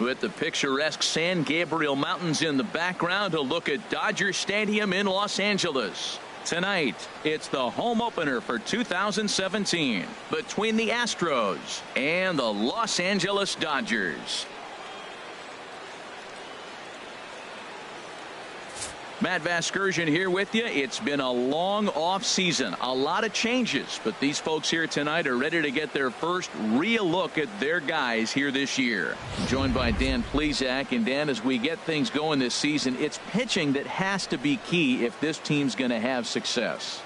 With the picturesque San Gabriel Mountains in the background, a look at Dodger Stadium in Los Angeles. Tonight, it's the home opener for 2017 between the Astros and the Los Angeles Dodgers. Matt Vasgersian here with you. It's been a long off season, a lot of changes, but these folks here tonight are ready to get their first real look at their guys here this year. I'm joined by Dan Plesac, and Dan, as we get things going this season, it's pitching that has to be key if this team's going to have success.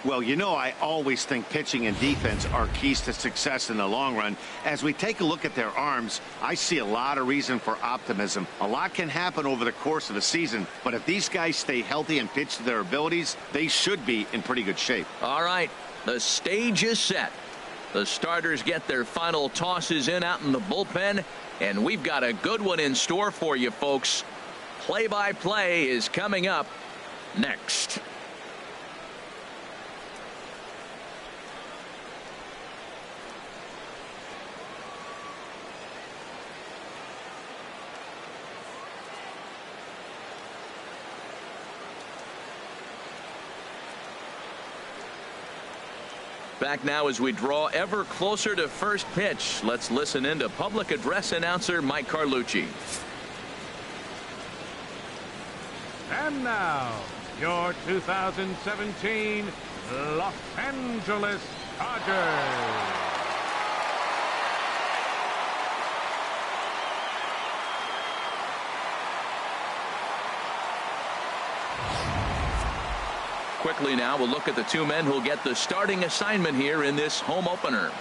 Well, you know, I always think pitching and defense are keys to success in the long run. As we take a look at their arms, I see a lot of reason for optimism. A lot can happen over the course of the season, but if these guys stay healthy and pitch to their abilities, they should be in pretty good shape. All right, the stage is set. The starters get their final tosses in out in the bullpen, and we've got a good one in store for you, folks. Play-by-play is coming up next. Back now as we draw ever closer to first pitch. Let's listen in to public address announcer Mike Carlucci. And now, your 2017 Los Angeles Dodgers. Quickly now, we'll look at the two men who'll get the starting assignment here in this home opener.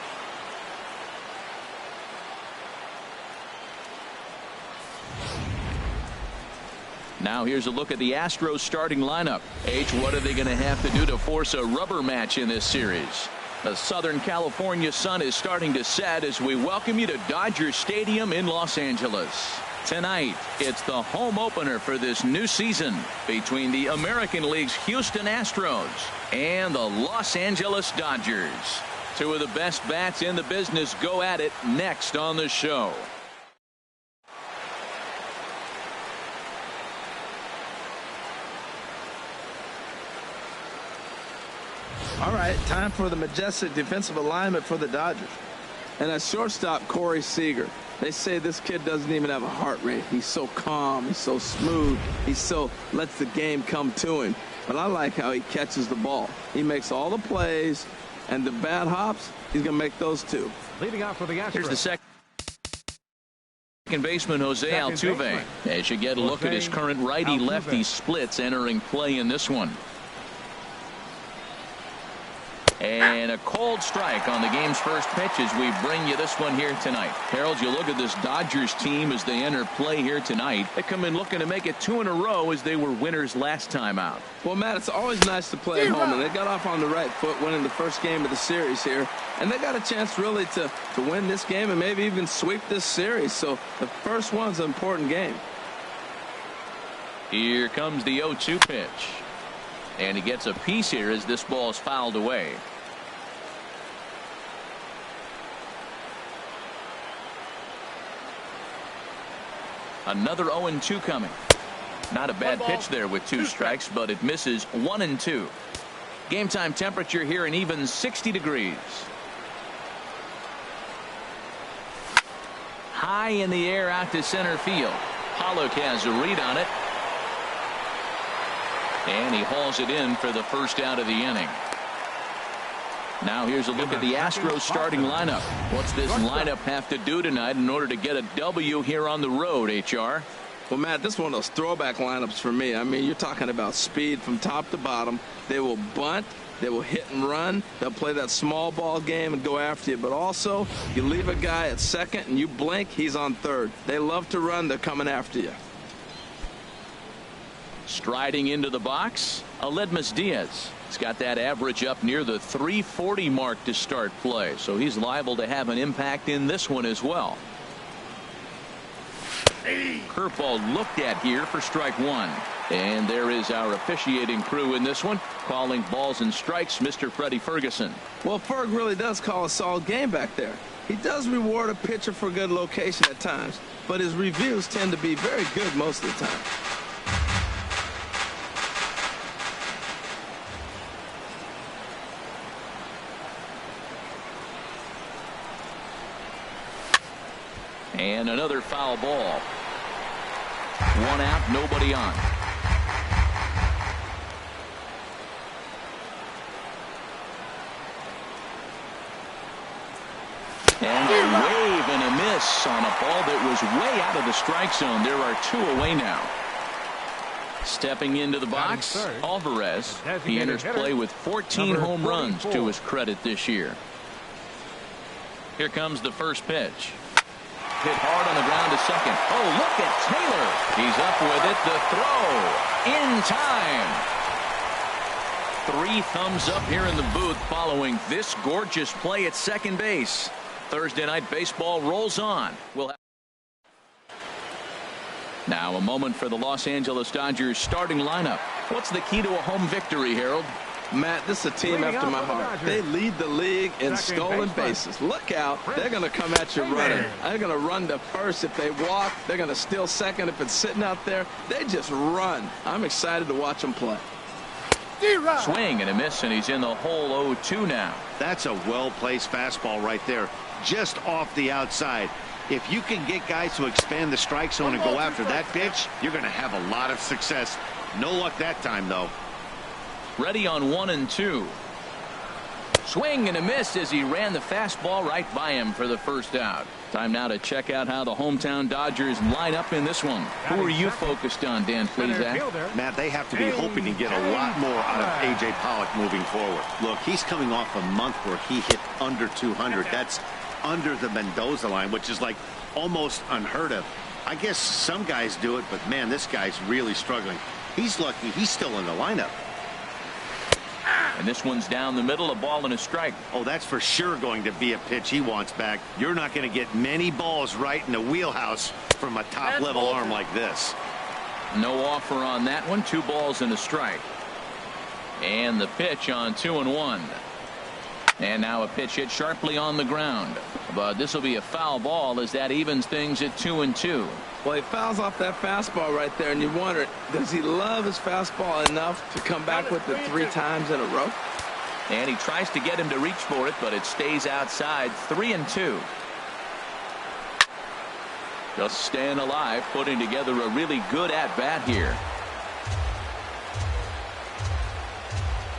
Now here's a look at the Astros starting lineup. H, what are they going to have to do to force a rubber match in this series? The Southern California sun is starting to set as we welcome you to Dodger Stadium in Los Angeles. Tonight, it's the home opener for this new season between the American League's Houston Astros and the Los Angeles Dodgers. Two of the best bats in the business go at it next on the show. All right, time for the majestic defensive alignment for the Dodgers. And at shortstop, Corey Seager. They say this kid doesn't even have a heart rate. He's so calm. He's so smooth. He so lets the game come to him. But I like how he catches the ball. He makes all the plays, and the bad hops, he's going to make those too. Leading off for the Astros. Here's the second baseman, Jose Altuve. As you get a look at his current righty-lefty splits entering play in this one. And a cold strike on the game's first pitch as we bring you this one here tonight. Harold, you look at this Dodgers team as they enter play here tonight. They come in looking to make it 2 in a row as they were winners last time out. Well, Matt, it's always nice to play at home, and they got off on the right foot winning the first game of the series here. And they got a chance really to win this game and maybe even sweep this series. So the first one's an important game. Here comes the 0-2 pitch. And he gets a piece here as this ball is fouled away. Another 0-2 coming. Not a bad pitch there with 2 strikes, but it misses 1-2. Game time temperature here an even 60 degrees. High in the air out to center field. Pollock has a read on it. And he hauls it in for the first out of the inning. Now here's a look at the Astros starting lineup. What's this lineup have to do tonight in order to get a W here on the road, HR? Well, Matt, this is one of those throwback lineups for me. I mean, you're talking about speed from top to bottom. They will bunt. They will hit and run. They'll play that small ball game and go after you. But also, you leave a guy at second and you blink, he's on third. They love to run. They're coming after you. Striding into the box, Aledmus Diaz. He's got that average up near the 340 mark to start play, so he's liable to have an impact in this one as well. Curveball looked at here for strike 1. And there is our officiating crew in this one, calling balls and strikes, Mr. Freddie Ferguson. Well, Ferg really does call a solid game back there. He does reward a pitcher for good location at times, but his reviews tend to be very good most of the time. And another foul ball. 1 out, nobody on. And a wave and a miss on a ball that was way out of the strike zone. There are 2 away now. Stepping into the box, Alvarez. He enters play with 14 home runs to his credit this year. Here comes the first pitch. Hit hard on the ground to second. Oh, look at Taylor. He's up with it. The throw in time. 3 thumbs up here in the booth following this gorgeous play at second base. Thursday night baseball rolls on. Now a moment for the Los Angeles Dodgers starting lineup. What's the key to a home victory, Harold? Matt, this is a team after my heart. They lead the league in stolen bases. Look out. They're going to come at you running. They're going to run to first if they walk. They're going to steal second if it's sitting out there. They just run. I'm excited to watch them play. Swing and a miss, and he's in the hole 0-2 now. That's a well-placed fastball right there, just off the outside. If you can get guys to expand the strike zone and go after that pitch, you're going to have a lot of success. No luck that time, though. Ready on 1 and 2. Swing and a miss as he ran the fastball right by him for the first out. Time now to check out how the hometown Dodgers line up in this one. Who are you focused on, Dan Plesac? Matt, they have to be hoping to get a lot more out of A.J. Pollock moving forward. Look, he's coming off a month where he hit under 200. That's under the Mendoza line, which is like almost unheard of. I guess some guys do it, but man, this guy's really struggling. He's lucky he's still in the lineup. And this one's down the middle, a ball and a strike. Oh, that's for sure going to be a pitch he wants back. You're not going to get many balls right in the wheelhouse from a top-level arm like this. No offer on that one. 2 balls and a strike. And the pitch on 2-1. And now a pitch hit sharply on the ground. But this will be a foul ball as that evens things at 2-2. Well, he fouls off that fastball right there, and you wonder, does he love his fastball enough to come back with it 3 times in a row? And he tries to get him to reach for it, but it stays outside. 3-2. Just staying alive, putting together a really good at-bat here.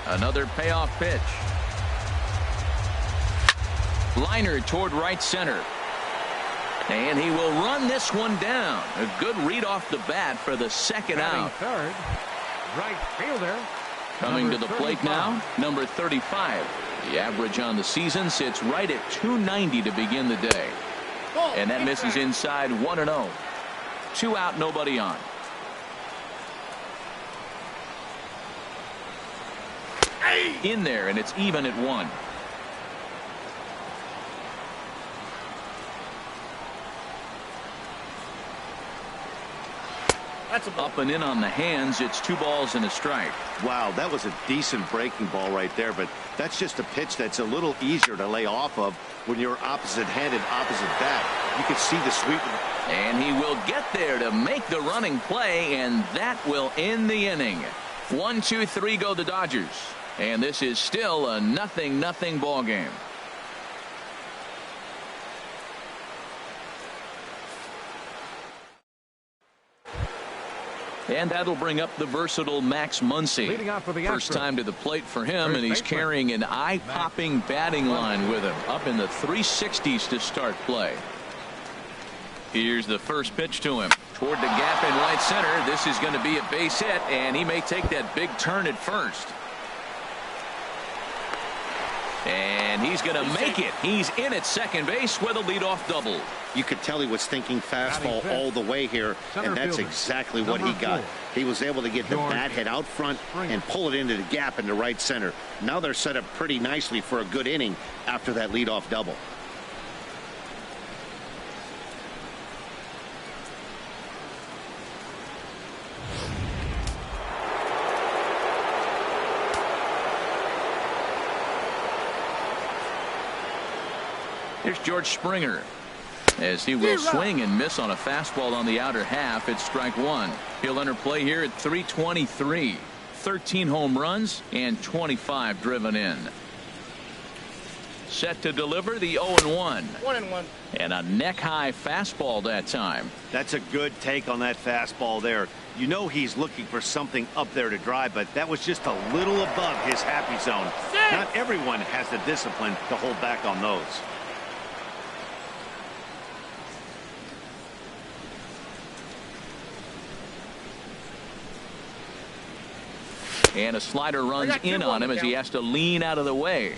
Another payoff pitch. Liner toward right center. And he will run this one down. A good read off the bat for the second out. Third, right fielder. Coming to the plate now, number 35. The average on the season sits right at 290 to begin the day. And that misses inside 1-0. 2 out, nobody on. In there, and it's even at 1. Up and in on the hands. It's 2 balls and a strike. Wow, that was a decent breaking ball right there, but that's just a pitch that's a little easier to lay off of when you're opposite-handed, opposite bat. You can see the sweep. And he will get there to make the running play, and that will end the inning. 1, 2, 3 go the Dodgers. And this is still a 0-0 ball game. And that'll bring up the versatile Max Muncy. First time to the plate for him, and he's carrying an eye-popping batting line with him. Up in the 360s to start play. Here's the first pitch to him. Toward the gap in right center. This is going to be a base hit, and he may take that big turn at first. And he's going to make it. He's in at second base with a leadoff double. You could tell he was thinking fastball all the way here, and that's exactly what he got. He was able to get the bat head out front and pull it into the gap into right center. Now they're set up pretty nicely for a good inning after that leadoff double. Here's George Springer, as he will swing and miss on a fastball on the outer half. It's strike one. He'll enter play here at 323. 13 home runs and 25 driven in. Set to deliver the 0-1. 1-1. And a neck-high fastball that time. That's a good take on that fastball there. You know he's looking for something up there to drive, but that was just a little above his happy zone. Not everyone has the discipline to hold back on those. And a slider runs in on him as he has to lean out of the way.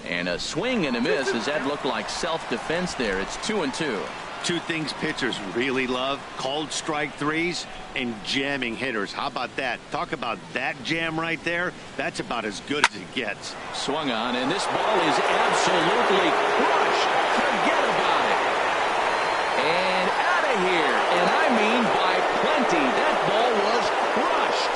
And a swing and a miss, as that looked like self-defense there. It's 2-2. Two things pitchers really love: called strike threes and jamming hitters. How about that? Talk about that jam right there. That's about as good as it gets. Swung on, and this ball is absolutely crushed. Forget about it. And out of here. And I mean by plenty. That ball was crushed.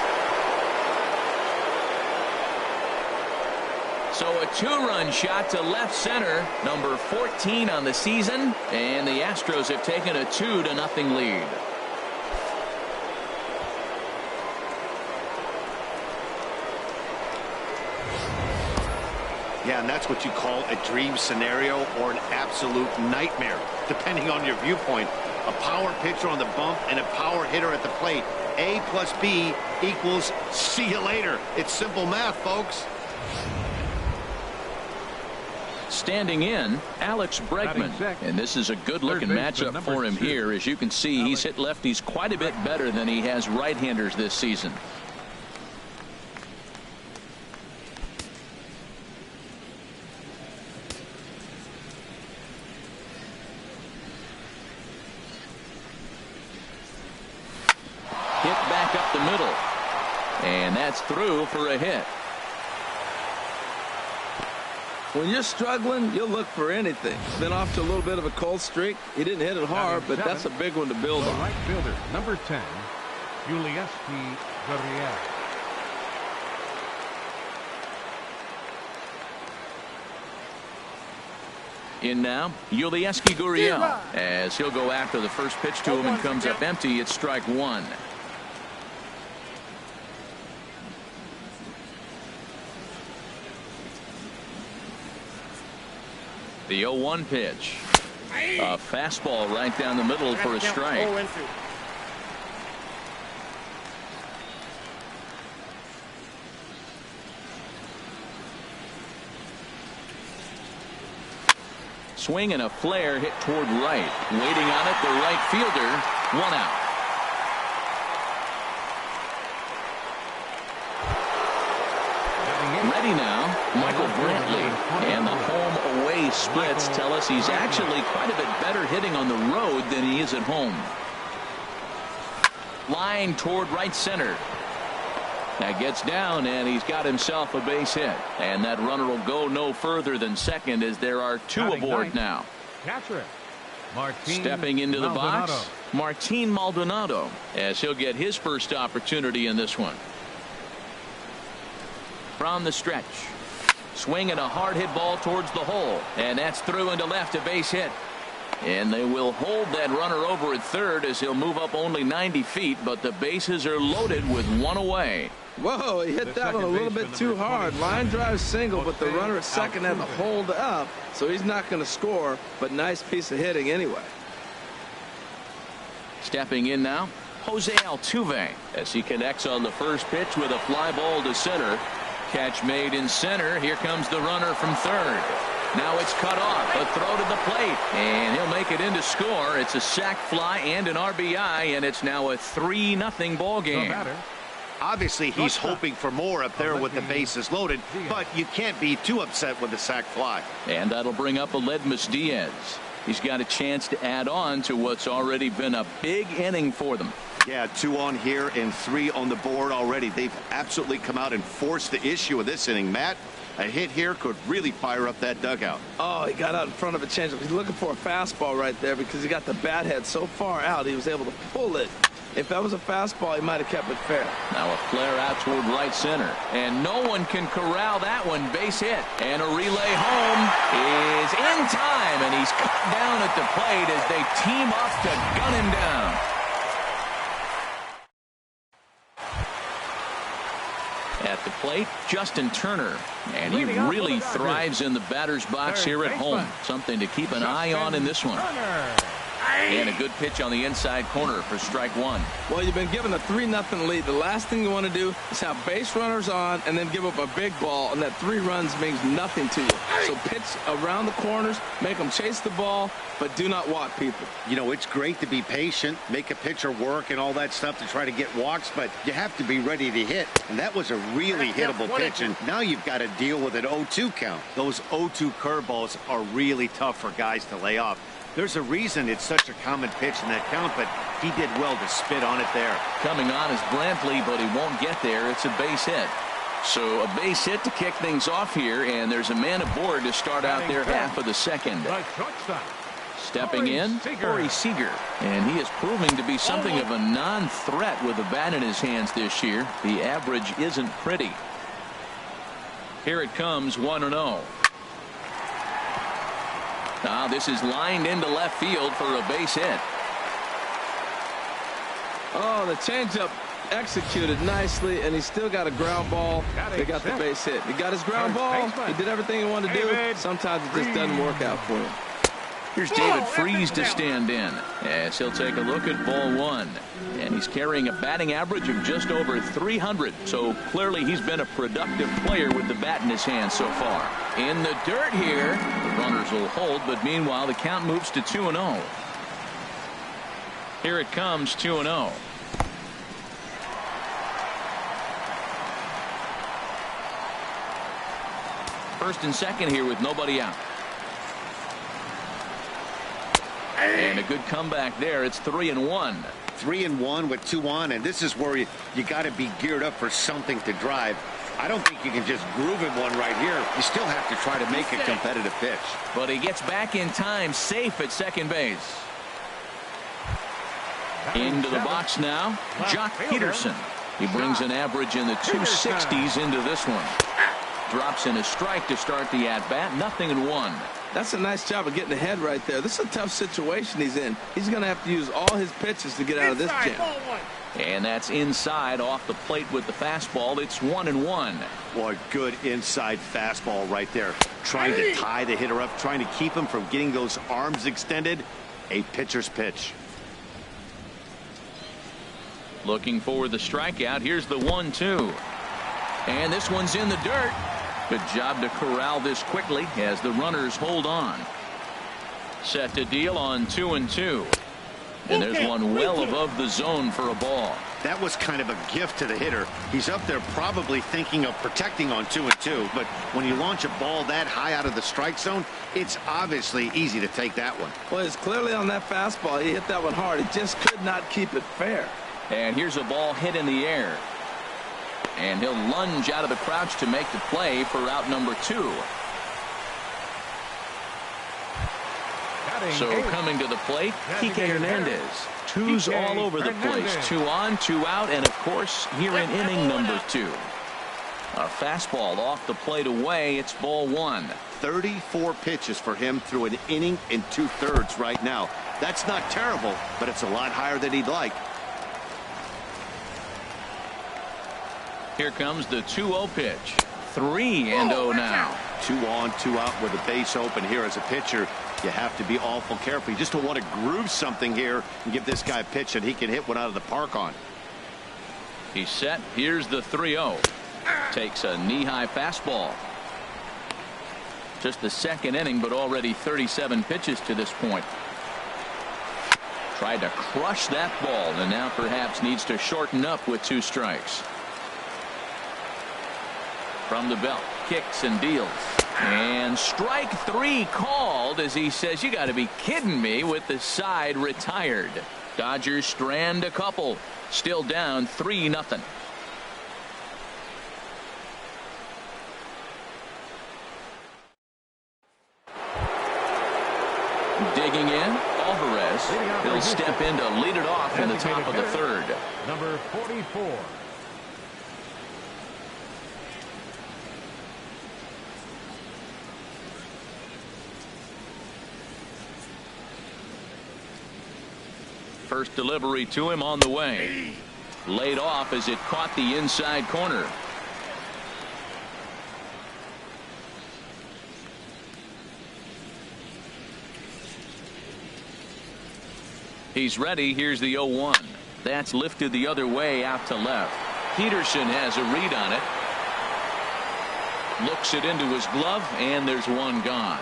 So a two-run shot to left center, number 14 on the season, and the Astros have taken a 2-0 lead. Yeah, and that's what you call a dream scenario or an absolute nightmare, depending on your viewpoint. A power pitcher on the bump and a power hitter at the plate. A plus B equals see you later. It's simple math, folks. Standing in, Alex Bregman. And this is a good-looking matchup for him here. As you can see, he's hit lefties quite a bit better than he has right-handers this season. Hit back up the middle. And that's through for a hit. When you're struggling, you'll look for anything. Been off to a little bit of a cold streak. He didn't hit it hard, but that's a big one to build on. Right fielder, number 10, Julieski Gurriel. In now, Julieski Gurriel, as he'll go after the first pitch to him and comes up empty. It's strike one. The 0-1 pitch. A fastball right down the middle for a strike. Swing and a flare hit toward right. Waiting on it, the right fielder. One out. Ready now, Michael Brantley. And the home-away splits tell us he's actually quite a bit better hitting on the road than he is at home. Line toward right center. That gets down, and he's got himself a base hit. And that runner will go no further than second, as there are two aboard now. Catcher, stepping into the box, Martin Maldonado, as he'll get his first opportunity in this one. From the stretch, swinging a hard hit ball towards the hole, and that's through into left, a base hit. And they will hold that runner over at third, as he'll move up only 90 feet, but the bases are loaded with one away. Whoa, he hit that one a little bit too hard. Line drive single, but the runner at second had to hold up, so he's not going to score, but nice piece of hitting anyway. Stepping in now, Jose Altuve, as he connects on the first pitch with a fly ball to center. Catch made in center. Here comes the runner from third. Now it's cut off. A throw to the plate, and he'll make it in to score. It's a sac fly and an RBI, and it's now a 3-0 ball game. Obviously, he's hoping for more up there with the bases loaded, but you can't be too upset with the sac fly. And that'll bring up Aledmus Diaz. He's got a chance to add on to what's already been a big inning for them. Yeah, 2 on here and 3 on the board already. They've absolutely come out and forced the issue of this inning. Matt, a hit here could really fire up that dugout. Oh, he got out in front of a changeup. He's looking for a fastball right there because he got the bat head so far out he was able to pull it. If that was a fastball, he might have kept it fair. Now a flare out toward right center. And no one can corral that one. Base hit. And a relay home is in time. And he's cut down at the plate as they team up to gun him down. At the plate, Justin Turner. And he really thrives in the batter's box here at home. Something to keep an eye on in this one. And a good pitch on the inside corner for strike 1. Well, you've been given a 3-0 lead. The last thing you want to do is have base runners on and then give up a big ball, and that 3 runs means nothing to you. So pitch around the corners, make them chase the ball, but do not walk people. You know, it's great to be patient, make a pitcher work and all that stuff to try to get walks, but you have to be ready to hit. And that was a really hittable pitch, and now you've got to deal with an 0-2 count. Those 0-2 curveballs are really tough for guys to lay off. There's a reason it's such a common pitch in that count, but he did well to spit on it there. Coming on is Brantley, but he won't get there. It's a base hit. So a base hit to kick things off here, and there's a man aboard to start out their half of the second. Stepping in, Corey Seager, and he is proving to be something of a non-threat with the bat in his hands this year. The average isn't pretty. Here it comes, 1-0. Now this is lined into left field for a base hit. Oh, the changeup executed nicely, and he still got a ground ball. They got the base hit. He got his ground ball. He did everything he wanted to do. Sometimes it just doesn't work out for him. Here's David Freese to stand in as he'll take a look at ball 1. And he's carrying a batting average of just over 300. So clearly he's been a productive player with the bat in his hand so far. In the dirt here, the runners will hold, but meanwhile the count moves to 2-0. Here it comes, 2-0. First and second here with nobody out. And a good comeback there. It's 3-1. 3-1 with 2 on, and this is where you got to be geared up for something to drive. I don't think you can just groove him one right here. You still have to try to make a competitive pitch. But he gets back in time, safe at second base. Into the box now, Jock Peterson. He brings an average in the 260s into this one. Drops in a strike to start the at-bat. 0-1. That's a nice job of getting ahead right there. This is a tough situation he's in. He's going to have to use all his pitches to get out of this jam. And that's inside off the plate with the fastball. It's 1-1. Boy, good inside fastball right there. Trying to tie the hitter up, trying to keep him from getting those arms extended. A pitcher's pitch. Looking for the strikeout. Here's the 1-2. And this one's in the dirt. Good job to corral this quickly as the runners hold on. Set to deal on 2-2. And there's one well above the zone for a ball. That was kind of a gift to the hitter. He's up there probably thinking of protecting on 2-2, but when you launch a ball that high out of the strike zone, it's obviously easy to take that one. Well, it's clearly on that fastball. He hit that one hard. He just could not keep it fair. And here's a ball hit in the air. And he'll lunge out of the crouch to make the play for out number 2. So coming to the plate, Kike Hernandez. Twos all over the place. 2 on, 2 out, and of course here in inning number 2. A fastball off the plate away. It's ball 1. 34 pitches for him through an inning and 2/3 right now. That's not terrible, but it's a lot higher than he'd like. Here comes the 2-0 pitch. 3-0 now. 2 on, 2 out with a base open here as a pitcher. You have to be awful careful. You just don't want to groove something here and give this guy a pitch that he can hit one out of the park on. He's set. Here's the 3-0. Takes a knee-high fastball. Just the second inning, but already 37 pitches to this point. Tried to crush that ball, and now perhaps needs to shorten up with 2 strikes. From the belt, kicks and deals. And strike 3 called as he says, you got to be kidding me, with the side retired. Dodgers strand a couple. Still down 3-0. Digging in, Alvarez. He'll step in to lead it off in the top of the third. Number 44. First delivery to him on the way. Laid off as it caught the inside corner. He's ready. Here's the 0-1. That's lifted the other way out to left. Peterson has a read on it. Looks it into his glove, and there's one gone.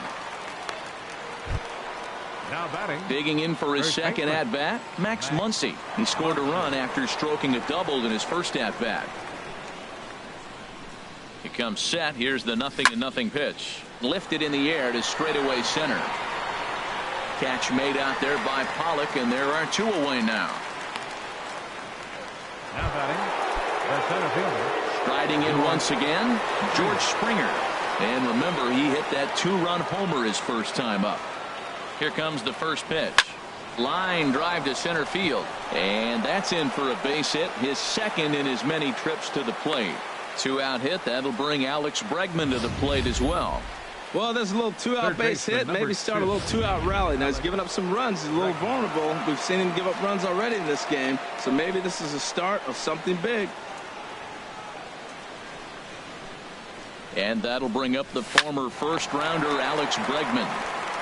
Now batting. Digging in for his second at-bat, Max Muncy. He scored a run after stroking a double in his first at-bat. He comes set. Here's the 0-0 pitch. Lifted in the air to straightaway center. Catch made out there by Pollock, and there are 2 away now. Now batting, the center fielder. Striding in once again, George Springer. And remember, he hit that 2-run homer his first time up. Here comes the first pitch. Line drive to center field. And that's in for a base hit, his second in as many trips to the plate. 2-out hit. That'll bring Alex Bregman to the plate as well. Well, there's a little 2-out base hit. Maybe start a little 2-out rally. Now, he's giving up some runs. He's a little vulnerable. We've seen him give up runs already in this game. So maybe this is a start of something big. And that'll bring up the former first-rounder Alex Bregman.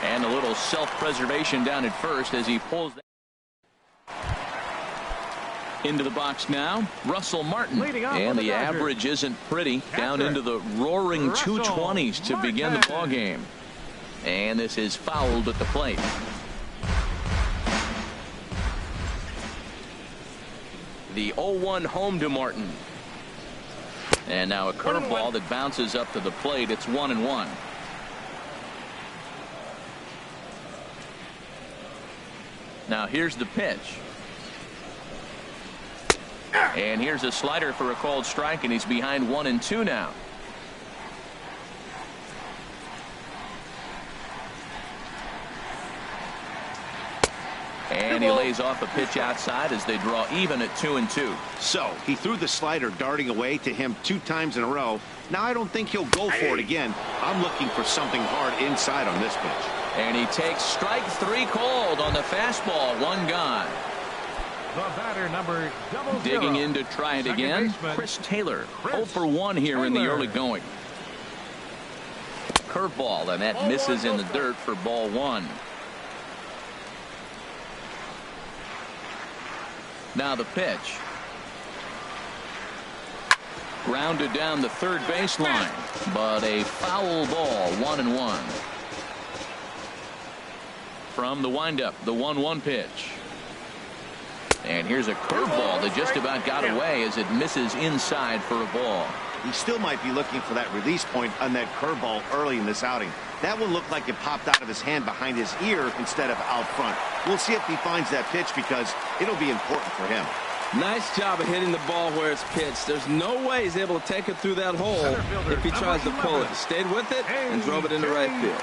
And a little self-preservation down at first as he pulls that into the box now. Russell Martin. And the average isn't pretty. Down into the roaring 220s to begin the ball game. And this is fouled at the plate. The 0-1 home to Martin. And now a curveball that bounces up to the plate. It's 1-1. Now here's the pitch. And here's a slider for a called strike, and he's behind 1-2 now. And he lays off a pitch outside as they draw even at 2-2. So he threw the slider darting away to him 2 times in a row. Now I don't think he'll go for it again. I'm looking for something hard inside on this pitch. And he takes strike 3 called on the fastball. 1 gone. The batter, number 00. Digging in to try it again, Chris Taylor. 0 for 1 here in the early going. Curveball, and that misses in the dirt for ball 1. Now the pitch. Grounded down the third baseline, but a foul ball. 1-1. From the windup, the 1-1 pitch. And here's a curveball that just about got away as it misses inside for a ball. He still might be looking for that release point on that curveball early in this outing. That one looked like it popped out of his hand behind his ear instead of out front. We'll see if he finds that pitch because it'll be important for him. Nice job of hitting the ball where it's pitched. There's no way he's able to take it through that hole if he tries to pull it. He stayed with it and drove it into right field.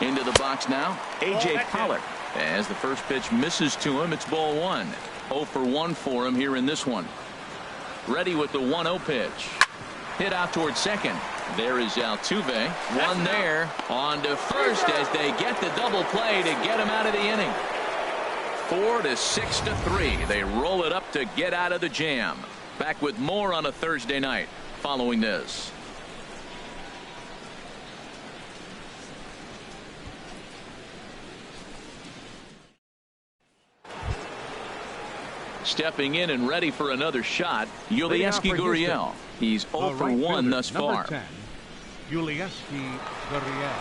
Into the box now, A.J. Pollock. As the first pitch misses to him, it's ball 1. 0 for 1 for him here in this one. Ready with the 1-0 pitch. Hit out towards second. There is Altuve. One there. On to first as they get the double play to get him out of the inning. 4-6-3. They roll it up to get out of the jam. Back with more on a Thursday night following this. Stepping in and ready for another shot, Yulieski Gurriel. He's 0 for 1 thus far. 10, Yulieski Gurriel.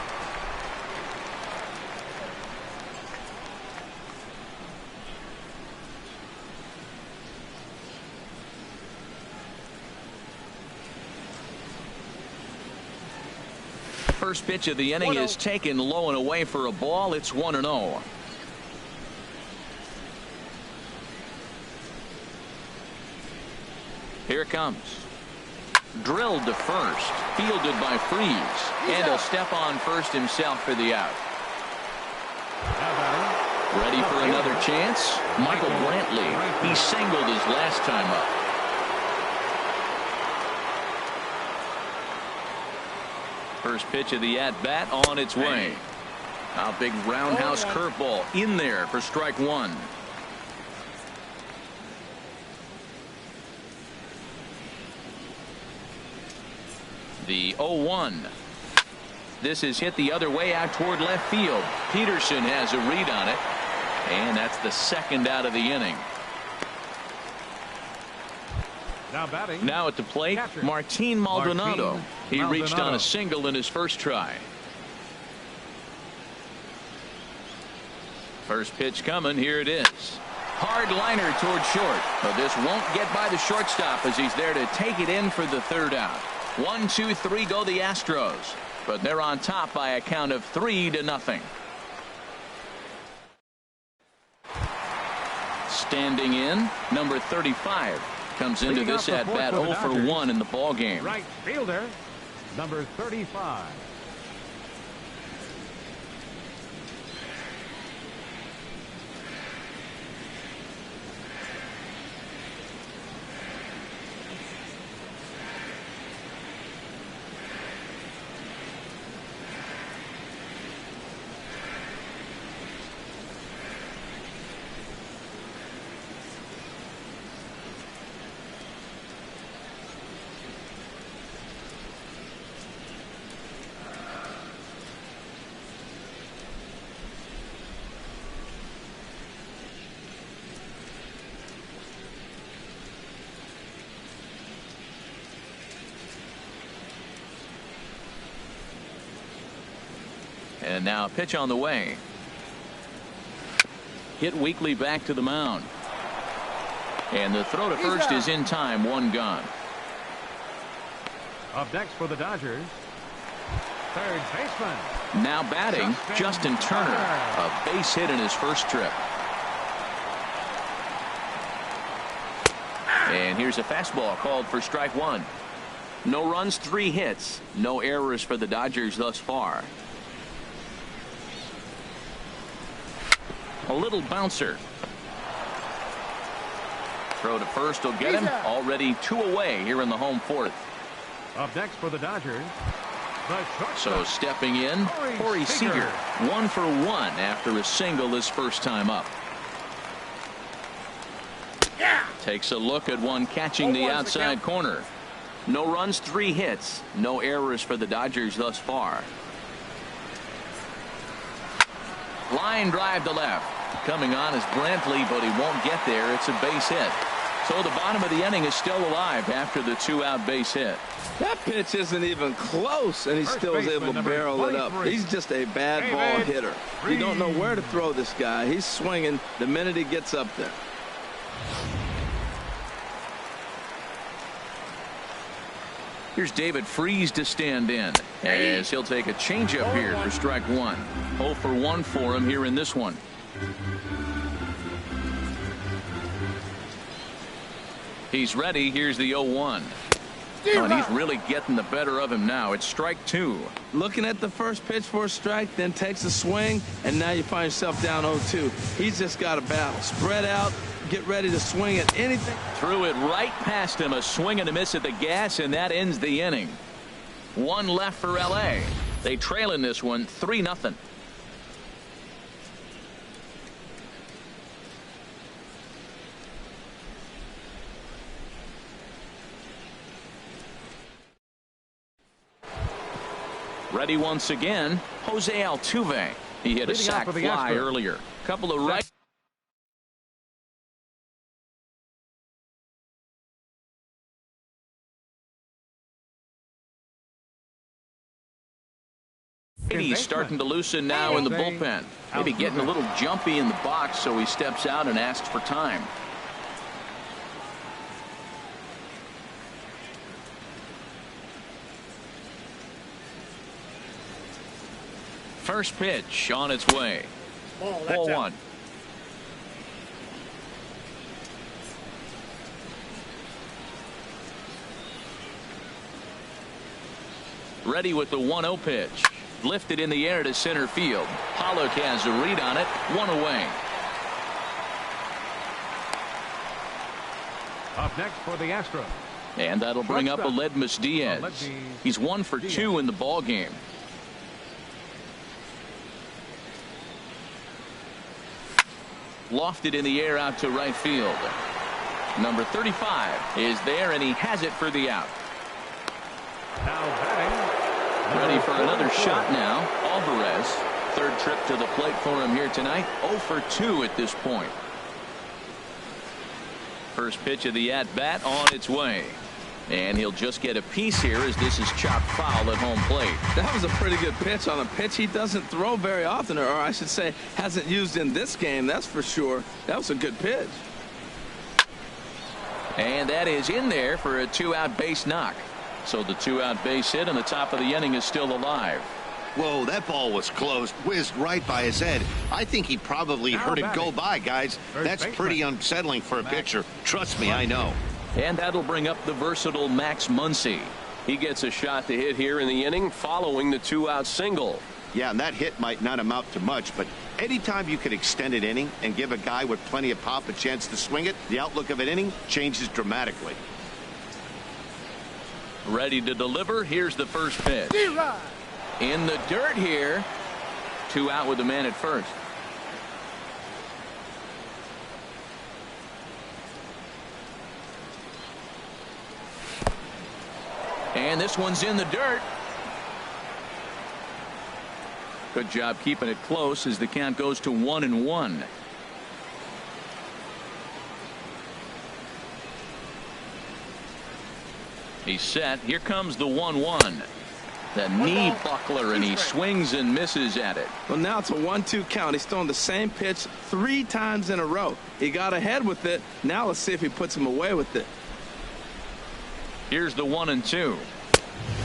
First pitch of the inning is taken low and away for a ball. It's 1-0. Here it comes. Drilled to first. Fielded by Freeze. And he'll step on first himself for the out. Ready for another chance? Michael Brantley. He singled his last time up. First pitch of the at-bat on its way. A big roundhouse curveball in there for strike one. The 0-1. This is hit the other way out toward left field. Peterson has a read on it. And that's the second out of the inning. Now at the plate, Martin Maldonado. He reached on a single in his first try. First pitch coming. Here it is. Hard liner toward short. But this won't get by the shortstop as he's there to take it in for the third out. 1, 2, 3 go the Astros. But they're on top by a count of 3-0. Standing in, number 35. Comes into this at bat 0 for 1 in the ball game. Right fielder, number 35. And now pitch on the way. Hit weakly back to the mound. And the throw to first is in time. One gone. Up next for the Dodgers, third baseman. Now batting, Justin Turner. A base hit in his first trip. And here's a fastball called for strike one. No runs, 3 hits. No errors for the Dodgers thus far. A little bouncer. Throw to first will get him. Already 2 away here in the home fourth. Up next for the Dodgers, so stepping in, Corey Seager. 1 for 1 after a single his first time up. Takes a look at one catching the outside corner. No runs, 3 hits. No errors for the Dodgers thus far. Line drive to left. Coming on is Brantley, but he won't get there. It's a base hit. So the bottom of the inning is still alive after the 2-out base hit. That pitch isn't even close, and he still is able to barrel it up. He's just a bad ball hitter. You don't know where to throw this guy. He's swinging the minute he gets up there. Here's David Freeze to stand in, as he'll take a changeup here for strike one. 0 for 1 for him here in this one. He's ready. Here's the 0-1. Oh, and he's really getting the better of him now. It's strike 2. Looking at the first pitch for a strike, then takes a swing, and now you find yourself down 0-2. He's just got a battle. Spread out. Get ready to swing at anything. Threw it right past him. A swing and a miss at the gas, and that ends the inning. 1 left for L.A. They trail in this one 3-0. Ready once again, Jose Altuve. He hit a sac fly earlier. Couple of right. He's starting to loosen now in the bullpen. Maybe getting a little jumpy in the box, so he steps out and asks for time. First pitch on its way. Ball one. Ready with the 1-0 pitch. Lifted in the air to center field. Pollock has a read on it. One away. Up next for the Astros. And that'll bring up Aledmus Diaz. He's 1 for 2 in the ball game. Lofted in the air out to right field. Number 35 is there, and he has it for the out. Now batting. Ready for another shot now. Alvarez. Third trip to the plate for him here tonight. 0 for 2 at this point. First pitch of the at-bat on its way. And he'll just get a piece here as this is chopped foul at home plate. That was a pretty good pitch on a pitch he doesn't throw very often, or I should say hasn't used in this game, that's for sure. That was a good pitch. And that is in there for a 2-out base knock. So the 2-out base hit and the top of the inning is still alive. Whoa, that ball was close. Whizzed right by his head. I think he probably heard it go by, guys. That's pretty unsettling for a pitcher. Trust me, I know. And that'll bring up the versatile Max Muncy. He gets a shot to hit here in the inning following the 2-out single. Yeah, and that hit might not amount to much, but anytime you can extend an inning and give a guy with plenty of pop a chance to swing it, the outlook of an inning changes dramatically. Ready to deliver. Here's the first pitch. In the dirt here. 2 out with the man at first. And this one's in the dirt. Good job keeping it close as the count goes to 1-1. He's set. Here comes the 1-1. The knee buckler, and he swings and misses at it. Well, now it's a 1-2 count. He's thrown the same pitch 3 times in a row. He got ahead with it. Now let's see if he puts him away with it. Here's the 1-2.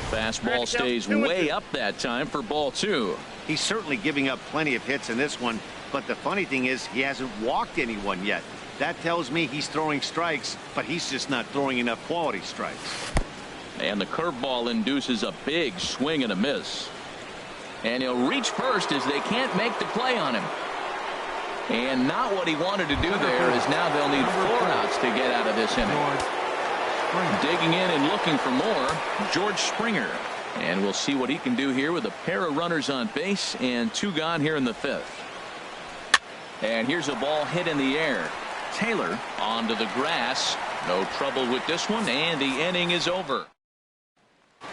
Fastball stays way up that time for ball 2. He's certainly giving up plenty of hits in this one, but the funny thing is he hasn't walked anyone yet. That tells me he's throwing strikes, but he's just not throwing enough quality strikes. And the curveball induces a big swing and a miss. And he'll reach first as they can't make the play on him. And not what he wanted to do there, as now they'll need 4 outs to get out of this inning. Digging in and looking for more, George Springer. And we'll see what he can do here with a pair of runners on base and 2 gone here in the 5th. And here's a ball hit in the air. Taylor onto the grass. No trouble with this one, and the inning is over.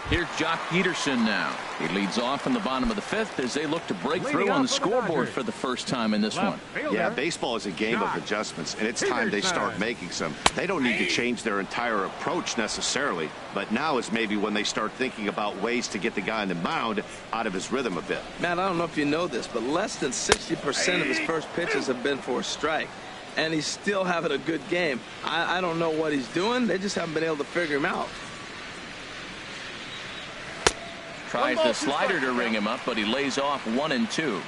Here's Jock Peterson now. He leads off in the bottom of the 5th as they look to break through on the scoreboard for the first time in this one. Yeah, baseball is a game of adjustments, and it's time they start making some. They don't need to change their entire approach necessarily, but now is maybe when they start thinking about ways to get the guy on the mound out of his rhythm a bit. Matt, I don't know if you know this, but less than 60% of his first pitches have been for a strike, and he's still having a good game. I don't know what he's doing. They just haven't been able to figure him out. Tries the slider to ring him up, but he lays off 1-2.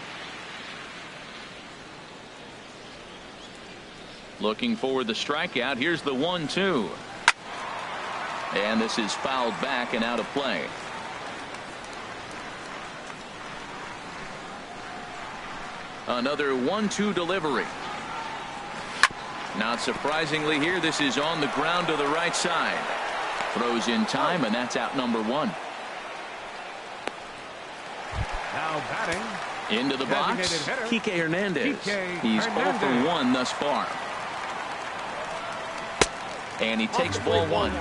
Looking for the strikeout. Here's the 1-2. And this is fouled back and out of play. Another 1-2 delivery. Not surprisingly here, this is on the ground to the right side. Throws in time, and that's out number 1. Now batting. Into the box, Kike Hernandez. He's 0 for 1 thus far. And he takes ball 1.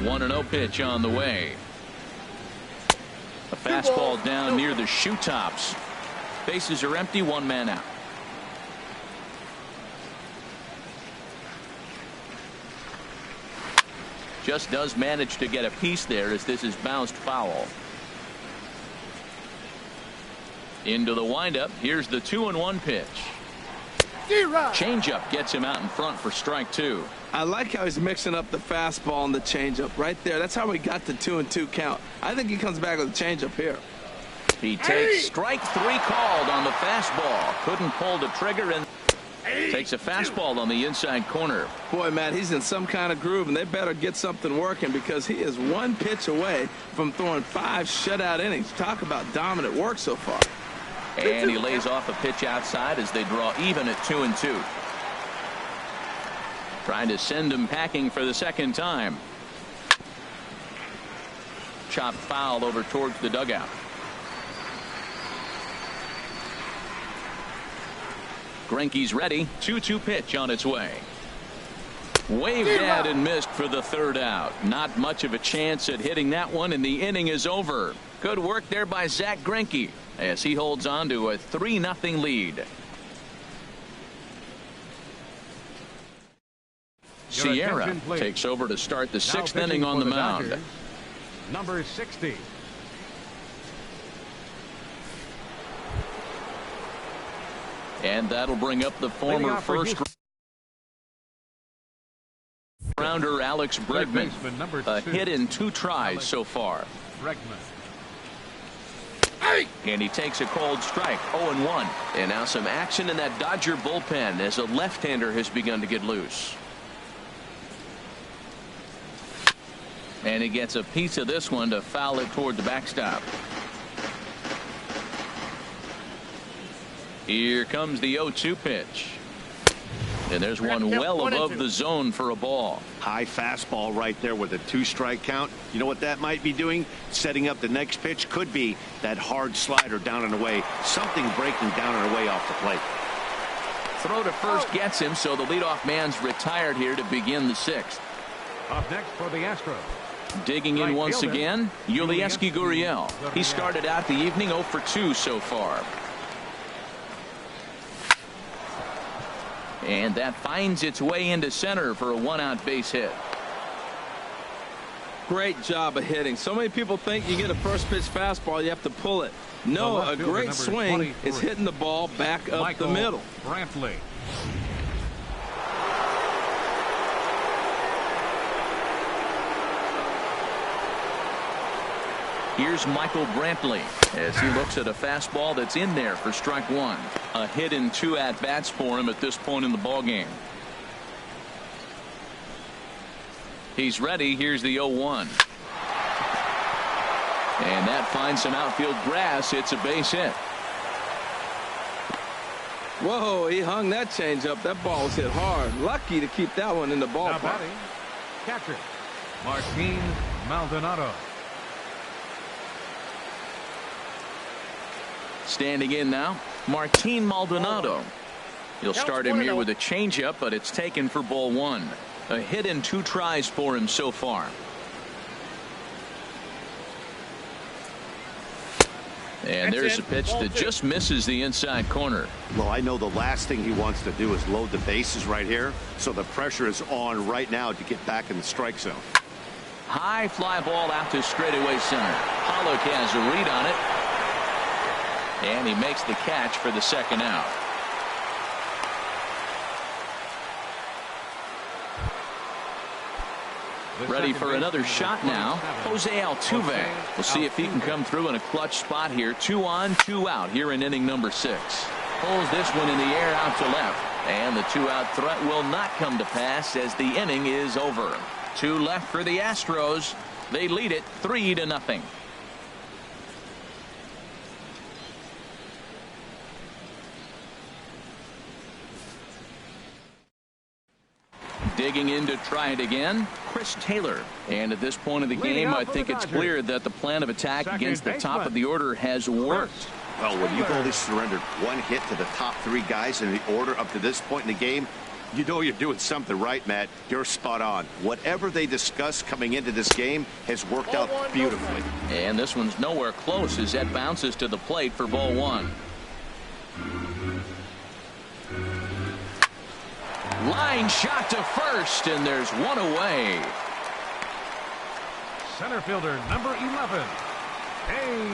One 1-0 pitch on the way. A fastball down near the shoe tops. Bases are empty, 1 man out. Just does manage to get a piece there as this is bounced foul. Into the windup. Here's the 2-1 pitch. Changeup gets him out in front for strike 2. I like how he's mixing up the fastball and the changeup right there. That's how we got the 2-2 count. I think he comes back with a changeup here. He takes strike 3 called on the fastball. Couldn't pull the trigger and takes a fastball on the inside corner. Boy, Matt, he's in some kind of groove, and they better get something working because he is one pitch away from throwing 5 shutout innings. Talk about dominant work so far. And he lays off a pitch outside as they draw even at 2-2. Trying to send him packing for the second time. Chopped foul over towards the dugout. Greinke's ready. 2-2 pitch on its way. Waved at and missed for the 3rd out. Not much of a chance at hitting that one, and the inning is over. Good work there by Zack Greinke as he holds on to a 3-0 lead. Sierra takes over to start the 6th inning on the mound. Dodgers, number 60. And that'll bring up the former first rounder Alex Bregman. A hit in 2 tries so far. And he takes a cold strike. 0-1. And now some action in that Dodger bullpen as a left-hander has begun to get loose. And he gets a piece of this one to foul it toward the backstop. Here comes the 0-2 pitch. And there's one well above the zone for a ball. High fastball right there with a 2-strike count. You know what that might be doing? Setting up the next pitch. Could be that hard slider down and away. Something breaking down and away off the plate. Throw to first gets him, so the leadoff man's retired here to begin the 6th. Up next for the Astros. Digging in once again, Yulieski Gurriel. He started out the evening 0 for 2 so far. And that finds its way into center for a 1-out base hit. Great job of hitting. So many people think you get a first pitch fastball, you have to pull it. No, a great swing is hitting the ball back up the middle. Brantley. Here's Michael Brantley as he looks at a fastball that's in there for strike 1. A hit in 2 at-bats for him at this point in the ballgame. He's ready. Here's the 0-1. And that finds some outfield grass. It's a base hit. Whoa, he hung that changeup. That ball was hit hard. Lucky to keep that one in the ballpark. Catcher Martin Maldonado. Standing in now, Martin Maldonado. You'll start him here with a changeup, but it's taken for ball 1. A hit in 2 tries for him so far. And there's a pitch that just misses the inside corner. Well, I know the last thing he wants to do is load the bases right here, so the pressure is on right now to get back in the strike zone. High fly ball out to straightaway center. Pollock has a read on it. And he makes the catch for the 2nd out. Ready for another shot now. Jose Altuve. We'll see if he can come through in a clutch spot here. 2 on, 2 out here in inning number 6. Pulls this one in the air out to left. And the 2-out threat will not come to pass as the inning is over. 2 left for the Astros. They lead it 3-0. Digging in to try it again, Chris Taylor. And at this point of the game, I think it's clear that the plan of attack against the top of the order has worked. Well, when you've only surrendered 1 hit to the top 3 guys in the order up to this point in the game, you know you're doing something right, Matt. You're spot on. Whatever they discussed coming into this game has worked out beautifully. And this one's nowhere close as that bounces to the plate for ball 1. Line shot to first, and there's 1 away. Center fielder number 11.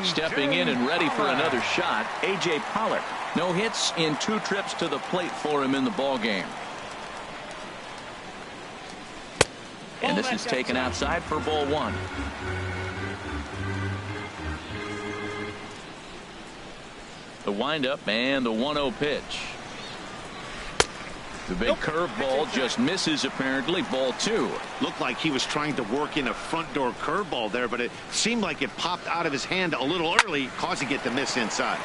Stepping in and ready for another shot, A.J. Pollock. No hits in 2 trips to the plate for him in the ballgame. And this is taken outside for ball 1. The windup and the 1-0 pitch. The big curveball just misses, apparently. Ball 2. Looked like he was trying to work in a front door curveball there, but it seemed like it popped out of his hand a little early, causing it to miss inside.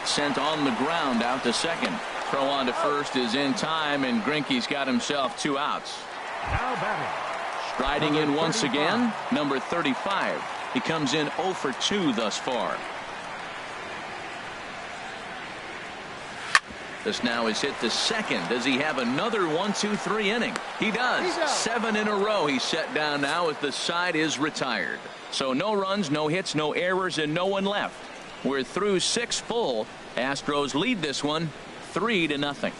Sent on the ground out to second. Throw on to first is in time, and Greinke's got himself 2 outs. Now batting. Striding in once again, number 35. He comes in 0 for 2 thus far. This now is hit to second. Does he have another 1-2-3 inning? He does. 7 in a row he's set down now as the side is retired. So no runs, no hits, no errors, and no one left. We're through 6 full. Astros lead this one 3-0.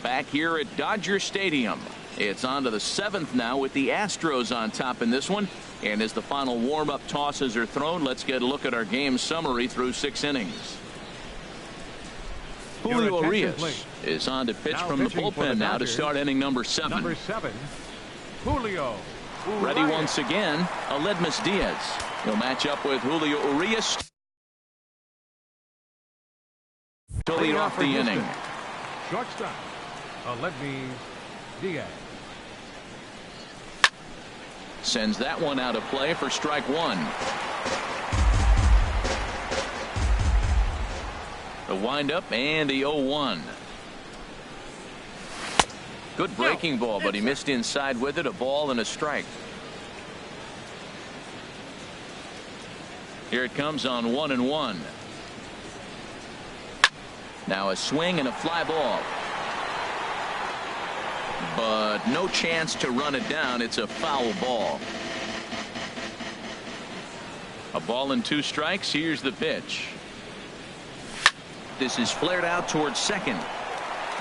Back here at Dodger Stadium. It's on to the 7th now with the Astros on top in this one. And as the final warm-up tosses are thrown, let's get a look at our game summary through 6 innings. Julio Urias is on to pitch from the bullpen now to start inning number 7. Number 7, Julio. Ready once again, Aledmus Diaz. He'll match up with Julio Urias to lead off the inning. Shortstop, Aledmus Diaz. Sends that one out of play for strike 1. The windup and the 0-1. Good breaking ball, but he missed inside with it. A ball and a strike. Here it comes on 1-1. Now a swing and a fly ball. But no chance to run it down. It's a foul ball. A ball and 2 strikes. Here's the pitch. This is flared out towards second.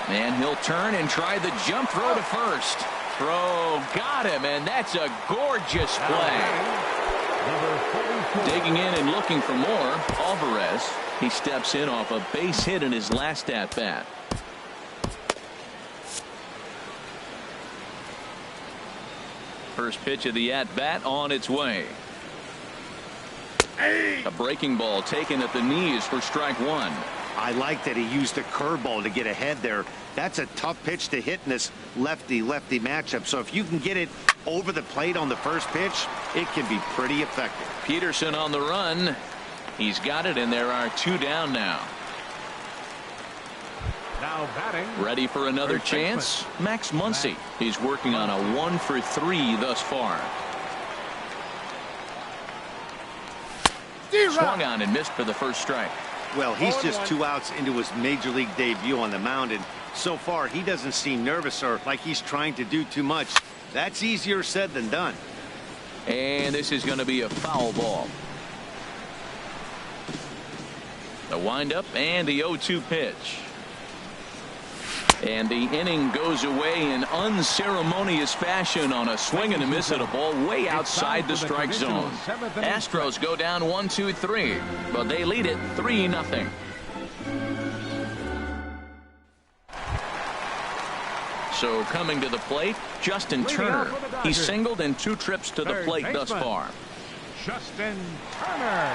And he'll turn and try the jump throw to first. Throw got him, and that's a gorgeous play. Digging in and looking for more, Alvarez. He steps in off a base hit in his last at-bat. First pitch of the at-bat on its way. A breaking ball taken at the knees for strike 1. I like that he used a curveball to get ahead there. That's a tough pitch to hit in this lefty-lefty matchup. So if you can get it over the plate on the first pitch, it can be pretty effective. Peterson on the run. He's got it, and there are 2 down now. Now batting. Ready for another chance? Max Muncy. He's working on a 1 for 3 thus far. Swung on and missed for the first strike. Well, he's just 2 outs into his major league debut on the mound, and so far he doesn't seem nervous or like he's trying to do too much. That's easier said than done. And this is going to be a foul ball. The windup and the 0-2 pitch. And the inning goes away in unceremonious fashion on a swing and a miss at a ball way outside the strike zone. Astros go down 1-2-3, but they lead it 3-0. So coming to the plate, Justin Turner. He's singled in 2 trips to the plate thus far. Justin Turner.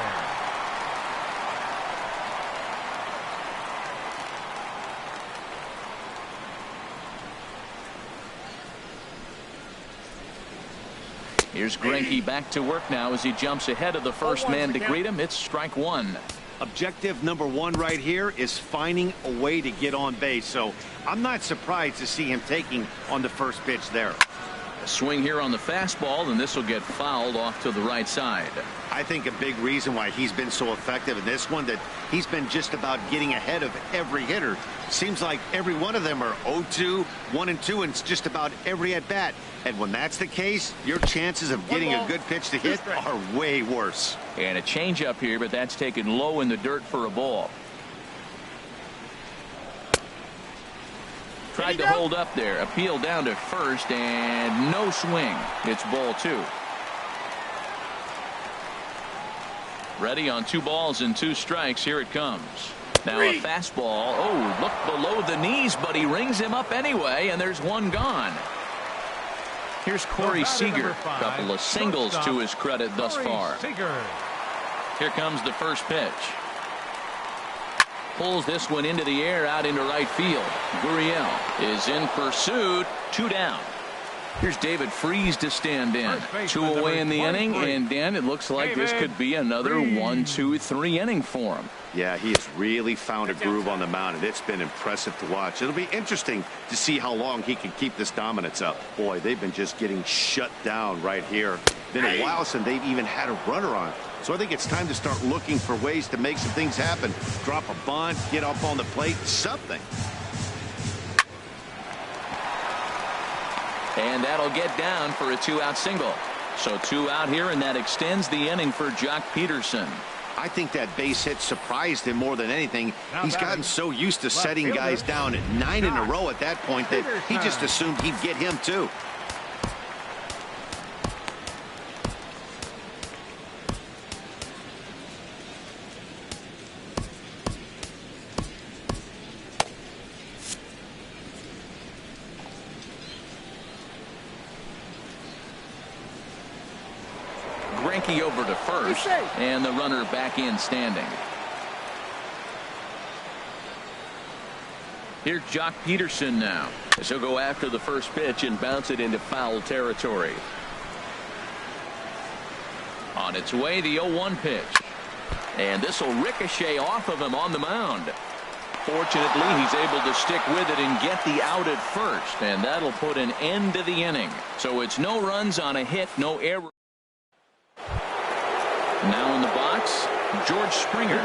Here's Greinke back to work now as he jumps ahead of the first man to greet him. It's strike 1. Objective number 1 right here is finding a way to get on base. So I'm not surprised to see him taking on the first pitch there. A swing here on the fastball, and this will get fouled off to the right side. I think a big reason why he's been so effective in this one, that he's been just about getting ahead of every hitter. Seems like every one of them are 0-2, 1-2, and it's just about every at bat. And when that's the case, your chances of getting a good pitch to hit are way worse. And a changeup here, but that's taken low in the dirt for a ball. Tried to hold up there. Appeal down to first, and no swing. It's ball 2. Ready on 2 balls and 2 strikes. Here it comes. Now a fastball. Oh, look below the knees, but he rings him up anyway, and there's 1 gone. Here's Corey Seager. Couple of singles to his credit thus far. Here comes the first pitch. Pulls this one into the air out into right field. Gurriel is in pursuit. 2 down. Here's David Freese to stand in. 2 away in the inning, and Dan, it looks like this could be another 1, 2, 3 inning for him. Yeah, he has really found a groove on the mound, and it's been impressive to watch. It'll be interesting to see how long he can keep this dominance up. Boy, they've been just getting shut down right here. Been a while since they've even had a runner on. So I think it's time to start looking for ways to make some things happen. Drop a bunt, get up on the plate, something. And that'll get down for a 2-out single. So 2 out here, and that extends the inning for Jock Peterson. I think that base hit surprised him more than anything. He's gotten so used to setting guys down at 9 in a row at that point that he just assumed he'd get him too. Greinke over to first, and the runner back in standing. Here's Jock Peterson now, as he'll go after the first pitch and bounce it into foul territory. On its way, the 0-1 pitch, and this will ricochet off of him on the mound. Fortunately, he's able to stick with it and get the out at first, and that'll put an end to the inning. So it's no runs on a hit, no error. Now in the box, George Springer.